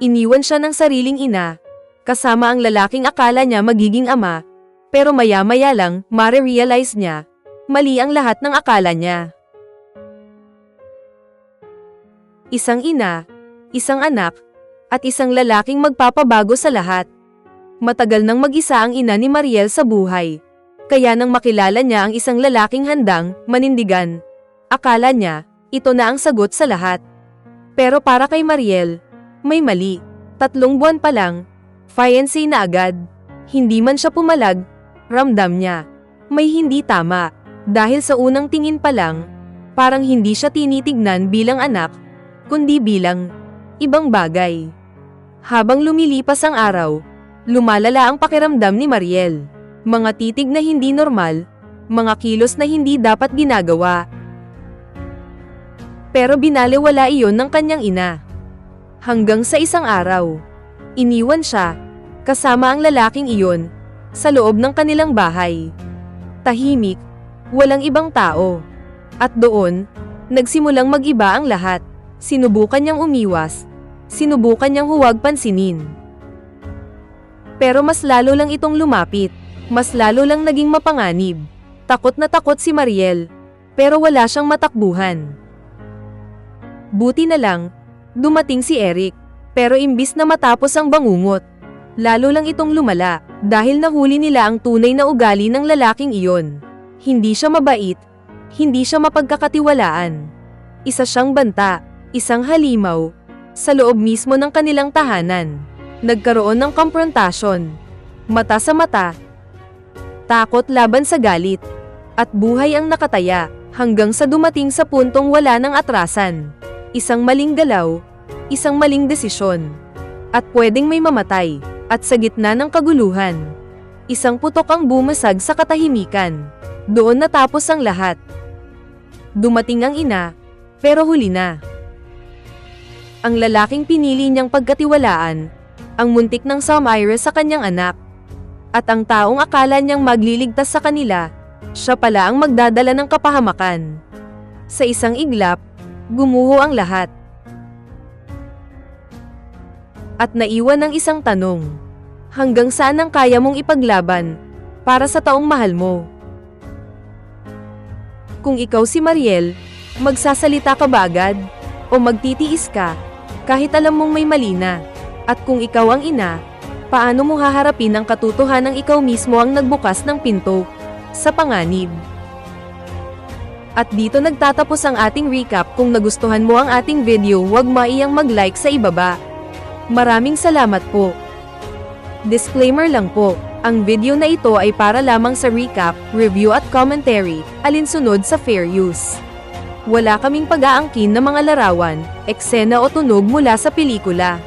Iniwan siya ng sariling ina, kasama ang lalaking akala niya magiging ama, pero maya-maya lang, ma-realize niya, mali ang lahat ng akala niya. Isang ina, isang anak, at isang lalaking magpapabago sa lahat. Matagal nang mag-isa ang ina ni Mariel sa buhay, kaya nang makilala niya ang isang lalaking handang, manindigan, akala niya, ito na ang sagot sa lahat. Pero para kay Mariel, may mali. 3 buwan pa lang, fiancé na agad. Hindi man siya pumalag, ramdam niya, may hindi tama. Dahil sa unang tingin pa lang, parang hindi siya tinitignan bilang anak, kundi bilang ibang bagay. Habang lumilipas ang araw, lumalala ang pakiramdam ni Mariel. Mga titig na hindi normal, mga kilos na hindi dapat ginagawa. Pero binaliwala iyon ng kanyang ina. Hanggang sa isang araw, iniwan siya, kasama ang lalaking iyon, sa loob ng kanilang bahay. Tahimik, walang ibang tao. At doon, nagsimulang mag-iba ang lahat. Sinubukan niyang umiwas, sinubukan niyang huwag pansinin. Pero mas lalo lang itong lumapit, mas lalo lang naging mapanganib. Takot na takot si Mariel, pero wala siyang matakbuhan. Buti na lang, dumating si Eric, pero imbis na matapos ang bangungot, lalo lang itong lumala, dahil nahuli nila ang tunay na ugali ng lalaking iyon. Hindi siya mabait, hindi siya mapagkakatiwalaan. Isa siyang banta, isang halimaw, sa loob mismo ng kanilang tahanan. Nagkaroon ng komprontasyon, mata sa mata, takot laban sa galit, at buhay ang nakataya, hanggang sa dumating sa puntong wala ng atrasan. Isang maling galaw, isang maling desisyon, at pwedeng may mamatay, at sa gitna ng kaguluhan, isang putok ang bumasag sa katahimikan. Doon natapos ang lahat. Dumating ang ina, pero huli na. Ang lalaking pinili niyang pagkatiwalaan, ang muntik ng Samira sa kanyang anak, at ang taong akala niyang magliligtas sa kanila, siya pala ang magdadala ng kapahamakan. Sa isang iglap, gumuho ang lahat. At naiwan ng isang tanong, hanggang saan ang kaya mong ipaglaban, para sa taong mahal mo? Kung ikaw si Mariel, magsasalita ka ba agad? O magtitiis ka, kahit alam mong may mali na? At kung ikaw ang ina, paano mo haharapin ang katotohanang ikaw mismo ang nagbukas ng pinto sa panganib? At dito nagtatapos ang ating recap. Kung nagustuhan mo ang ating video, huwag maiyang mag-like sa ibaba. Maraming salamat po. Disclaimer lang po, ang video na ito ay para lamang sa recap, review at commentary, alinsunod sa fair use. Wala kaming pag-aangkin na mga larawan, eksena o tunog mula sa pelikula.